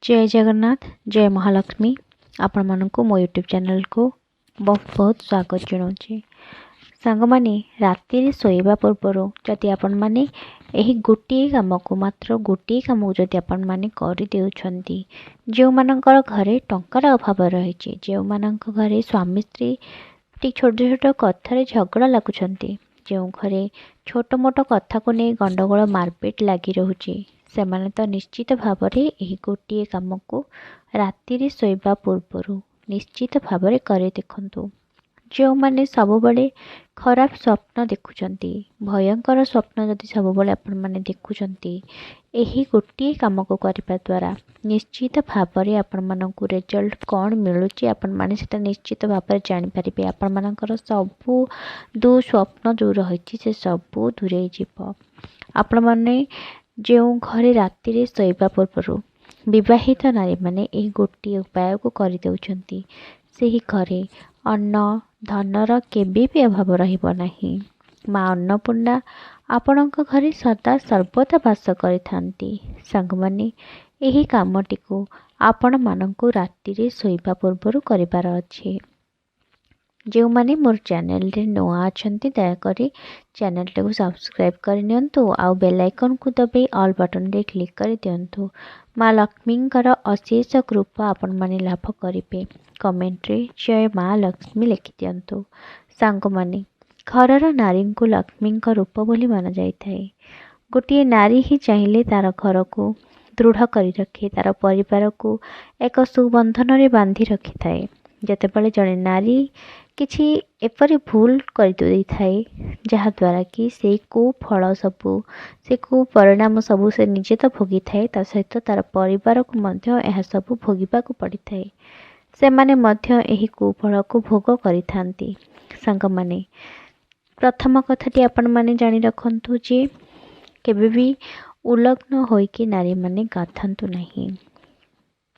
जय जगन्नाथ जय महालक्ष्मी आपण मानक मो यूट्यूब चैनल को बहुत बहुत स्वागत जनाऊँ। सांग माने राति शोवा पूर्वर जदि आपण माने यही गोटे कम को मात्र गोटे कम को जदि आपण माने कर देउछंती, जो मानकर घरे टंकार अभाव रही, जो मानक घरे स्वामी स्त्री छोट छोट कथार झगड़ा लगुंट, जो घरे छोट मोट कथा को नहीं गंडगोल मारपिट लगी रोचे, सेमाने तो निश्चित भाव में गोटे कम को राति शोवा पूर्वर निश्चित भाव में करे देखु। जो मैंने सब बड़े खराब स्वप्न देखुंट, भयंकर स्वप्न जदि सब बड़े आपण मैंने देखुंट, यही गोटे कम को करने द्वारा निश्चित भाव में आपण मानक रिजल्ट कौन मिलूँ आपण मैंने से निश्चित भाव में जानीपर। आपण मानकर सबू दुस्वप्न जो रही से सबू दूरे जीव। आपण मैंने जो घरे राति शोवा पूर्वर विवाहित नारी माने यही गोटे उपाय को कर देउछंती, सेही घरे अन्न धनर केबे भी अभाव रहिबो नाही। माँ अन्नपूर्णा आपणक घरे सदा सर्वदा वास करिथांती। सांग माने यही कामटी को आपण मानंकु राति शोवा पूर्वर करिबार अछि। जो माने मोर चैनल रे नवा अछंती दयाकरी चैनल को सब्सक्राइब कर नियंतु, आउ बेल आइकन को दबे ऑल बटन रे क्लिक कर दियंतु। माँ लक्ष्मी अशेष कृपा आपण माने लाभ करिवे। कमेंट रे जय माँ लक्ष्मी लिखि दियंतु। सांग माने घरर नारी को लक्ष्मी रूप बोली माना जाइथाए। गोटे नारी ही चाहिए तार घर को दृढ़ करी रखे, तार परिवार को एक सुबंधन रे बांधी रखि थाए। जेतेबेले जड़े नारी किछि एपरि भूल कर थाए जहा द्वारा कि से को फल सबू से को परिणाम सबू से निजे तो भोगी थाए, ता सहित तार परिवार को मध्य यह सबू भोगिबा को पड़ी थाए। से माने मध्य यही कुफल को भोग करिथांती। सांग माने प्रथम कथाटी आपण माने जानी रखंतु जे केबे भी उलग्न होइके नारी माने गाथांतु नहीं।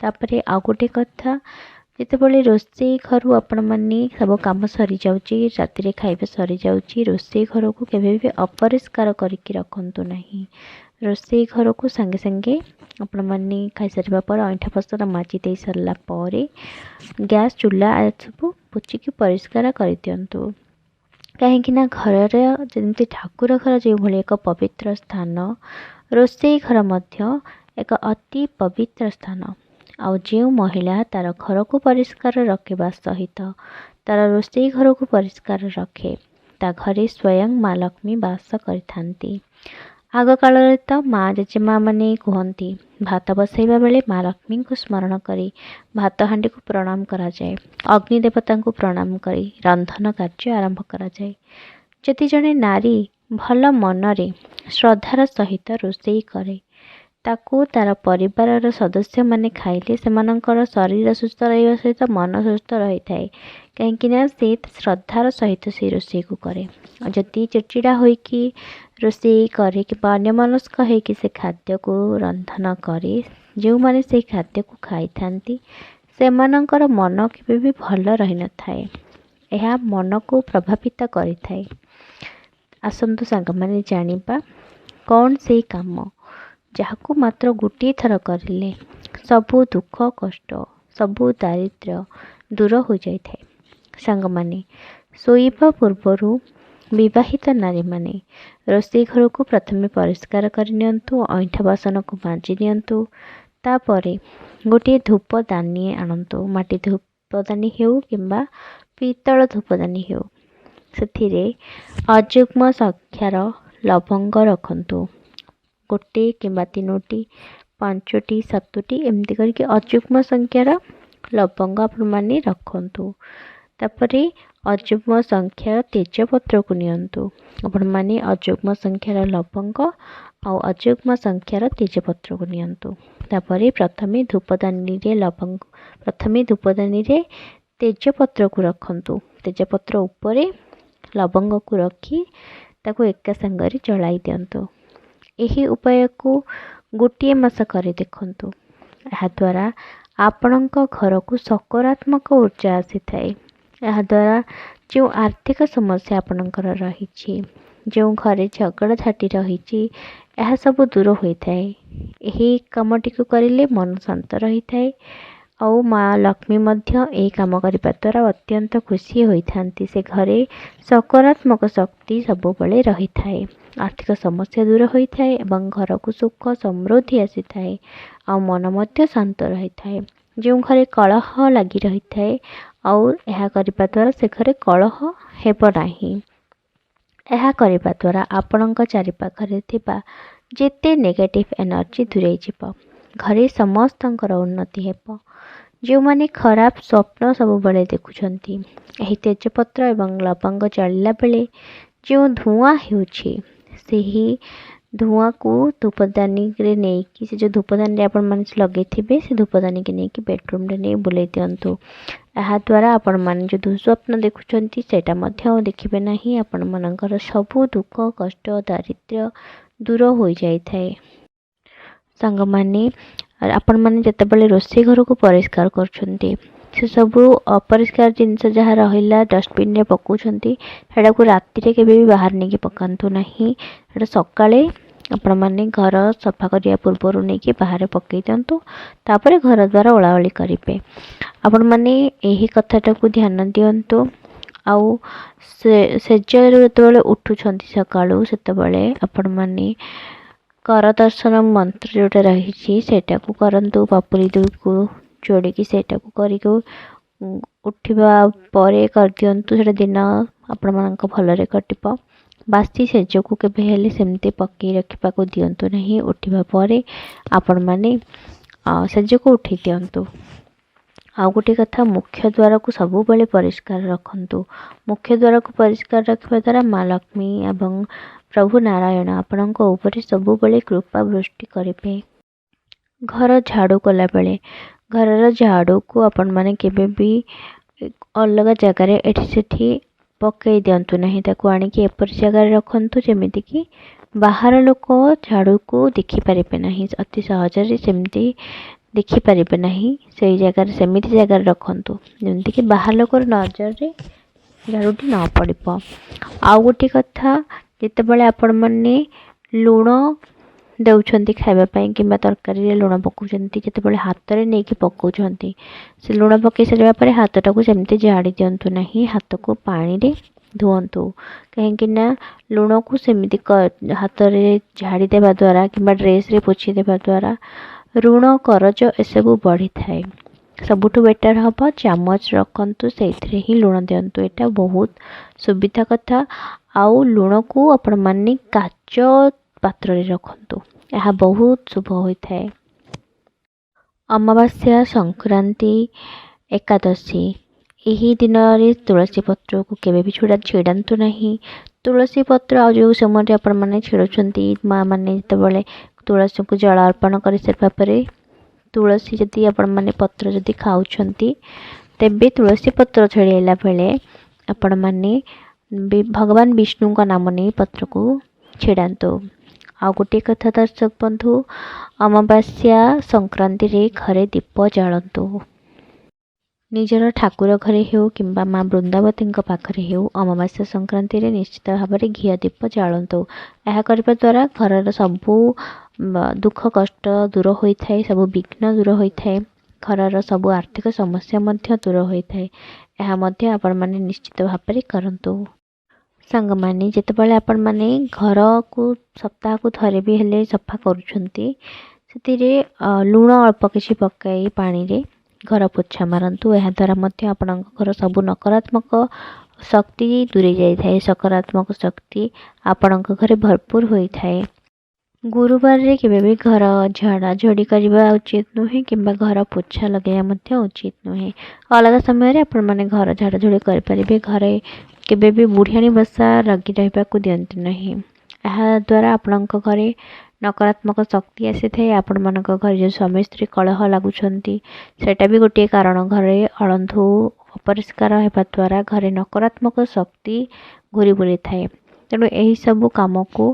तापरे आ गोटे कथा, जितेबाला रोषे घर आपण मैंने सब कम सरी जाऊँगी, राति खाଇବା सरी जाऊँगी, रोषे घर को केबे भी अपरिष्कार करके रखंतु नहीं। रोषे घर को संगे संगे आपण मैंने खाई सारा पर अंठा पसर माजी दे सारा पर गैस चूल्हा सब पोचिकी परिष्कार कर दियंतु। कहीं घर जमी ठाकुर घर जो भाई एक पवित्र स्थान, रोषे घर मध्य एक अति पवित्र स्थान। आउ जो महिला तार घर को परिष्कार रखा सहित तार रोषे घर को परिष्कार रखे, ता घरे स्वयं माँ लक्ष्मी वास करथांती। आग काल तो माँ जेजेमा माने कहती, भात बसैबा बेले माँ लक्ष्मी को स्मरण करी भात हांडी को प्रणाम करा जाए, अग्नि देवता को प्रणाम करी रंधन कार्य आरंभ करा जाए। जदि जड़े नारी भल मनरे श्रद्धार सहित रोषे करे, ताकू तार परिवार सदस्य माने खाइले सेमानकर शरीर सुस्थ रहिबा सहित मन सुस्थ रही थाए। कहीं से श्रद्धार सहित से रोषे को करे। जदि चिड़चिड़ा होइकी रोषे करे कि अन्यमनस्क होइकी से खाद्य को रंधन करे, जो माने से खाद्य को खाई थांती सेमानकर मन केबे भी भल रही न थाए। यह मन को प्रभावित करि थाए। आसंतु सांग माने जानिबा कौन से काम जहाको मात्र गोटे थर करिले सबू दुख कष्ट सबू दारिद्र्य दूर हो जाए। सांग माने शोइबा पूर्वर विवाहित नारी माने रोषे घर को प्रथमे परिष्कार कर नियंतु, अंठा बासन को माजी नियंतु। तापरे गोटे धूपदानी आणंतु, माटी धूपदानी हेउ किंबा पीतल धूपदानी हेउ, सेथिरे अजुग्म संख्यार लवंग रखंतु। गोटे किंबा तीनोटी पांचोटी सातोटी एमती करके अजुग्म संख्यार लवंग आपण माने रखंतु। तापरे अजुग्म संख्यार तेजपत्र को नियंतु। आपण माने अजुग्म संख्यार लवंग और अजुग्म संख्यार तेजपत्र को नियंतु। तापरे प्रथमे धूपदानी रे लवंग प्रथमे धूपदानी रे तेजपत्र को रखंतु। तेजपत्र उपरे लवंग को रखी ताको एका संगरे जलाई दियंतु। यही उपाय को गोटे मास करे देखंतु। यह द्वारा आपणक घर को सकारात्मक ऊर्जा आसी थाए। यह द्वारा जो आर्थिक समस्या आपणकर रही, जो घरे झगड़ा झाटी रही, ଏହା ସବୁ ଦୂର ହୋଇଥାଏ। ଏହି କାମଟିକୁ କରିଲେ ମନ ଶାନ୍ତ ରହିଥାଏ ଆଉ ମା ଲକ୍ଷ୍ମୀ ମଧ୍ୟ ଏହି କାମ କରିବା ଦ୍ୱାରା ଅତ୍ୟନ୍ତ ଖୁସି ହୋଇଥାନ୍ତି। ସେ ଘରେ ସକାରାତ୍ମକ ଶକ୍ତି ସବୁବେଳେ ରହିଥାଏ, ଆର୍ଥିକ ସମସ୍ୟା ଦୂର ହୋଇଥାଏ ଏବଂ ଘରକୁ ସୁଖ ସମୃଦ୍ଧି ଆସିଥାଏ ଆଉ ମନ ମଧ୍ୟ ଶାନ୍ତ ରହିଥାଏ। ଯେଉଁ ଘରେ କଳହ ଲାଗି ରହିଥାଏ ଆଉ ଏହା କରିବା ଦ୍ୱାରା ସେ ଘରେ କଳହ ହେବ ନାହିଁ। ଏହା କରିବା ଦ୍ୱାରା ଆପଣଙ୍କ ଚାରିପାଖରେ ଥିବା ଯେତେ ନେଗେଟିଭ୍ ଏନର୍ଜି ଦୂରେଇ ଯିବ, ଘରେ ସମସ୍ତଙ୍କର ଉନ୍ନତି ହେବ। ଯେଉଁମାନେ ଖରାପ ସ୍ୱପ୍ନ ସବୁବେଳେ ଦେଖୁଛନ୍ତି, ଏହି ତେଜପତ୍ର ଏବଂ ଲବଙ୍ଗ ଜଳିଲା ବେଳେ ଯେଉଁ ଧୂଆଁ ହେଉଛି, ସେହି ଧୂଆଁକୁ ଧୂପଦାନୀରେ ନେଇକି, ସେ ଯେଉଁ ଧୂପଦାନୀରେ ଆପଣମାନେ ଲଗେଇଥିବେ ସେ ଧୂପଦାନୀକି ନେଇକି ବେଡ଼ରୁମ୍ରେ ନେଇ ବୁଲେଇ ଦିଅନ୍ତୁ। ଏହାଦ୍ୱାରା ଆପଣମାନେ ଯେଉଁ ଦୁଃସ୍ୱପ୍ନ ଦେଖୁଛନ୍ତି ସେଇଟା ମଧ୍ୟ ଆଉ ଦେଖିବେ ନାହିଁ। ଆପଣମାନଙ୍କର ସବୁ ଦୁଃଖ କଷ୍ଟ ଦାରିଦ୍ର୍ୟ ଦୂର ହୋଇଯାଇଥାଏ। ସାଙ୍ଗମାନେ, ଆପଣମାନେ ଯେତେବେଳେ ରୋଷେଇ ଘରକୁ ପରିଷ୍କାର କରୁଛନ୍ତି, ସେସବୁ ଅପରିଷ୍କାର ଜିନିଷ ଯାହା ରହିଲା ଡଷ୍ଟବିନ୍ରେ ପକାଉଛନ୍ତି, ସେଟାକୁ ରାତିରେ କେବେ ବି ବାହାରେ ନେଇକି ପକାନ୍ତୁ ନାହିଁ। ସେଟା ସକାଳେ ଆପଣମାନେ ଘର ସଫା କରିବା ପୂର୍ବରୁ ନେଇକି ବାହାରେ ପକାଇ ଦିଅନ୍ତୁ, ତାପରେ ଘର ଦ୍ୱାରା ଓଳାଓଳି କରିବେ। ଆପଣମାନେ ଏହି କଥାଟାକୁ ଧ୍ୟାନ ଦିଅନ୍ତୁ। ଆଉ ଶେଯରୁ ଯେତେବେଳେ ଉଠୁଛନ୍ତି ସକାଳୁ, ସେତେବେଳେ ଆପଣମାନେ କର ଦର୍ଶନ ମନ୍ତ୍ର ଯେଉଁଟା ରହିଛି ସେଇଟାକୁ କରନ୍ତୁ। ପାପୁଲି ଦୁଇକୁ ଯୋଡ଼ିକି ସେଇଟାକୁ କରିକି ଉଠିବା ପରେ କରିଦିଅନ୍ତୁ। ସେଇଟା ଦିନ ଆପଣମାନଙ୍କ ଭଲରେ କଟିବ। ବାସି ଶେଯକୁ କେବେ ହେଲେ ସେମିତି ପକାଇ ରଖିବାକୁ ଦିଅନ୍ତୁ ନାହିଁ। ଉଠିବା ପରେ ଆପଣମାନେ ଶେଯକୁ ଉଠାଇ ଦିଅନ୍ତୁ। ଆଉ ଗୋଟିଏ କଥା, ମୁଖ୍ୟ ଦ୍ୱାରକୁ ସବୁବେଳେ ପରିଷ୍କାର ରଖନ୍ତୁ। ମୁଖ୍ୟ ଦ୍ୱାରକୁ ପରିଷ୍କାର ରଖିବା ଦ୍ୱାରା ମା ଲକ୍ଷ୍ମୀ ଏବଂ ପ୍ରଭୁ ନାରାୟଣ ଆପଣଙ୍କ ଉପରେ ସବୁବେଳେ କୃପା ବୃଷ୍ଟି କରିବେ। ଘର ଝାଡ଼ୁ କଲାବେଳେ ଘରର ଝାଡ଼ୁକୁ ଆପଣମାନେ କେବେ ବି ଅଲଗା ଜାଗାରେ ଏଠି ସେଠି ପକାଇ ଦିଅନ୍ତୁ ନାହିଁ। ତାକୁ ଆଣିକି ଏପରି ଜାଗାରେ ରଖନ୍ତୁ ଯେମିତିକି ବାହାର ଲୋକ ଝାଡ଼ୁକୁ ଦେଖିପାରିବେ ନାହିଁ, ଅତି ସହଜରେ ସେମିତି ଦେଖିପାରିବେ ନାହିଁ। ସେଇ ଜାଗାରେ ସେମିତି ଜାଗାରେ ରଖନ୍ତୁ ଯେମିତିକି ବାହାର ଲୋକର ନଜରରେ ଝାଡ଼ୁଟି ନ ପଡ଼ିବ। ଆଉ ଗୋଟିଏ କଥା, ଯେତେବେଳେ ଆପଣମାନେ ଲୁଣ ଦେଉଛନ୍ତି ଖାଇବା ପାଇଁ କିମ୍ବା ତରକାରୀରେ ଲୁଣ ପକାଉଛନ୍ତି, ଯେତେବେଳେ ହାତରେ ନେଇକି ପକାଉଛନ୍ତି, ସେ ଲୁଣ ପକାଇ ସାରିବା ପରେ ହାତଟାକୁ ସେମିତି ଝାଡ଼ି ଦିଅନ୍ତୁ ନାହିଁ। ହାତକୁ ପାଣିରେ ଧୁଅନ୍ତୁ, କାହିଁକି ନା ଲୁଣକୁ ସେମିତି ହାତରେ ଝାଡ଼ି ଦେବା ଦ୍ୱାରା କିମ୍ବା ଡ୍ରେସ୍ରେ ପୋଛି ଦେବା ଦ୍ୱାରା ଋଣ କରଜ ଏସବୁ ବଢ଼ିଥାଏ। ସବୁଠୁ ବେଟର୍ ହେବ ଚାମଚ ରଖନ୍ତୁ, ସେଇଥିରେ ହିଁ ଲୁଣ ଦିଅନ୍ତୁ। ଏଇଟା ବହୁତ ସୁବିଧା କଥା। ଆଉ ଲୁଣକୁ ଆପଣମାନେ କାଚ ପାତ୍ରରେ ରଖନ୍ତୁ, ଏହା ବହୁତ ଶୁଭ ହୋଇଥାଏ। ଅମାବାସ୍ୟା, ସଂକ୍ରାନ୍ତି, ଏକାଦଶୀ, ଏହି ଦିନରେ ତୁଳସୀ ପତ୍ରକୁ କେବେ ବି ଛିଡ଼ାନ୍ତୁ ନାହିଁ। ତୁଳସୀ ପତ୍ର ଆଉ ଯେଉଁ ସମୟରେ ଆପଣମାନେ ଛିଡ଼ୁଛନ୍ତି, ମା ମାନେ ଯେତେବେଳେ ତୁଳସୀକୁ ଜଳ ଅର୍ପଣ କରିସାରିବା ପରେ ତୁଳସୀ ଯଦି ଆପଣମାନେ ପତ୍ର ଯଦି ଖାଉଛନ୍ତି, ତେବେ ତୁଳସୀ ପତ୍ର ଛିଡ଼ାଇଲା ବେଳେ ଆପଣମାନେ ଭଗବାନ ବିଷ୍ଣୁଙ୍କ ନାମ ନେଇ ପତ୍ରକୁ ଛିଡ଼ାନ୍ତୁ। ଆଉ ଗୋଟିଏ କଥା ଦର୍ଶକ ବନ୍ଧୁ, ଅମାବାସ୍ୟା ସଂକ୍ରାନ୍ତିରେ ଘରେ ଦୀପ ଜାଳନ୍ତୁ। ନିଜର ଠାକୁର ଘରେ ହେଉ କିମ୍ବା ମା ବୃନ୍ଦାବତୀଙ୍କ ପାଖରେ ହେଉ, ଅମାବାସ୍ୟା ସଂକ୍ରାନ୍ତିରେ ନିଶ୍ଚିତ ଭାବରେ ଘିଅ ଦୀପ ଜାଳନ୍ତୁ। ଏହା କରିବା ଦ୍ୱାରା ଘରର ସବୁ ଦୁଃଖ କଷ୍ଟ ଦୂର ହୋଇଥାଏ, ସବୁ ବିଘ୍ନ ଦୂର ହୋଇଥାଏ, ଘରର ସବୁ ଆର୍ଥିକ ସମସ୍ୟା ମଧ୍ୟ ଦୂର ହୋଇଥାଏ। ଏହା ମଧ୍ୟ ଆପଣମାନେ ନିଶ୍ଚିତ ଭାବରେ କରନ୍ତୁ। ସାଙ୍ଗମାନେ, ଯେତେବେଳେ ଆପଣମାନେ ଘରକୁ ସପ୍ତାହକୁ ଥରେ ବି ହେଲେ ସଫା କରୁଛନ୍ତି, ସେଥିରେ ଲୁଣ ଅଳ୍ପ କିଛି ପକାଇ ପାଣିରେ ଘର ପୋଛା ମାରନ୍ତୁ। ଏହାଦ୍ୱାରା ମଧ୍ୟ ଆପଣଙ୍କ ଘର ସବୁ ନକାରାତ୍ମକ ଶକ୍ତି ଦୂରେଇ ଯାଇଥାଏ, ସକାରାତ୍ମକ ଶକ୍ତି ଆପଣଙ୍କ ଘରେ ଭରପୁର ହୋଇଥାଏ। ଗୁରୁବାରରେ କେବେ ବି ଘର ଝଡ଼ାଝଡ଼ି କରିବା ଉଚିତ ନୁହେଁ କିମ୍ବା ଘର ପୋଛା ଲଗାଇବା ମଧ୍ୟ ଉଚିତ ନୁହେଁ। ଅଲଗା ସମୟରେ ଆପଣମାନେ ଘର ଝଡ଼ାଝଡ଼ି କରିପାରିବେ। ଘରେ କେବେ ବି ବୁଢ଼ିଆଣୀ ବସା ଲାଗି ରହିବାକୁ ଦିଅନ୍ତୁ ନାହିଁ। ଏହାଦ୍ୱାରା ଆପଣଙ୍କ ଘରେ ନକାରାତ୍ମକ ଶକ୍ତି ଆସିଥାଏ। ଆପଣମାନଙ୍କ ଘରେ ଯେଉଁ ସ୍ୱାମୀ ସ୍ତ୍ରୀ କଳହ ଲାଗୁଛନ୍ତି, ସେଇଟା ବି ଗୋଟିଏ କାରଣ। ଘରେ ଅଳନ୍ଧୁ ଅପରିଷ୍କାର ହେବା ଦ୍ୱାରା ଘରେ ନକାରାତ୍ମକ ଶକ୍ତି ଘୁରି ବୁଲିଥାଏ। ତେଣୁ ଏହିସବୁ କାମକୁ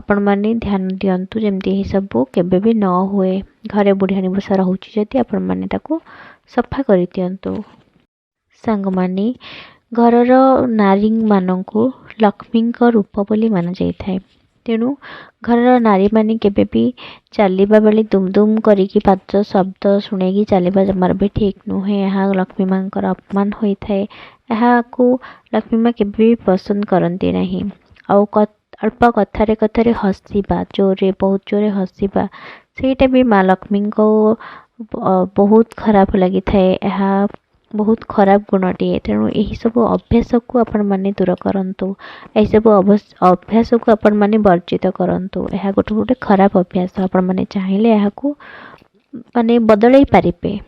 ଆପଣମାନେ ଧ୍ୟାନ ଦିଅନ୍ତୁ ଯେମିତି ଏହିସବୁ କେବେ ବି ନ ହୁଏ। ଘରେ ବୁଢ଼ିଆଣୀ ବସା ରହୁଛି ଯଦି ଆପଣମାନେ ତାକୁ ସଫା କରିଦିଅନ୍ତୁ। ସାଙ୍ଗମାନେ, ଘରର ନାରୀମାନଙ୍କୁ ଲକ୍ଷ୍ମୀଙ୍କ ରୂପ ବୋଲି ମାନାଯାଇଥାଏ। तेणु घर नारी माने केबे भी चलवा बेले दुम दुम करिकी पाद शब्द शुणेकी चलवा जमार भी ठीक नुहे। यहाँ लक्ष्मी माँ अपमान होता है। यहाँ को लक्ष्मी माँ केबे भी पसंद करती नहीं। आउ अल्प कथारे कथारे हसवा जोरे बहुत जोरे हसवा ସେଇଟା भी माँ लक्ष्मी को बहुत खराब लगी थाए। यह बहुत खराब गुणटिए। तेणु यही सब अभ्यास को आपण माने दूर करंतु। यही सब अभ्यास को आपण माने वर्जित करंतु। यह गोटे गोटे खराब अभ्यास आपण माने चाहिए यह को माने बदलई पारिबे।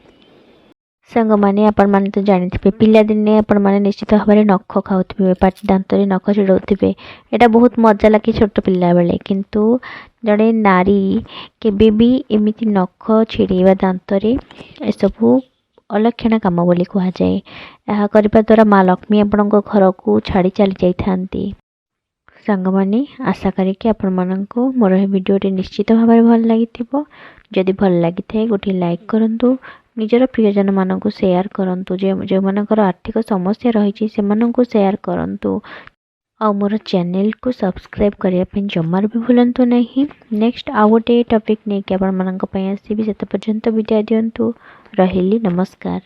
सांग माने आपण माने तो जानिथिबे पिला दिने आपण माने निश्चित भाव में नख खाउथिबे पाटी दांतरे नख छिड़ौथिबे। एटा बहुत मजा लागे छोट पिला बेले। किंतु जड़े नारी केबे भी एमिति नख छिड़ेवा दांतरे एसबू अलक्षण काम बोली कह जाए। यह करने द्वारा माँ लक्ष्मी आपण घर को छाड़ी चली जाती। सांग माने आशा करी आपण मानक मोर भिडियो निश्चित भाव में भल लगी। जदि भल लगी थाए गोटे लाइक करंतु। निजर प्रियजन मानक शेयर करंतु। जो मानकर आर्थिक समस्या रही से शेयर करंतु। और मोर चैनल को सब्सक्राइब करने जमार भी भूलंतु नहीं। नेक्स्ट आउ गोटे टॉपिक नहीं कि आपण मानक पई आसीबी। सेत पर्यंत विदाय दियंतु। रहिली नमस्कार।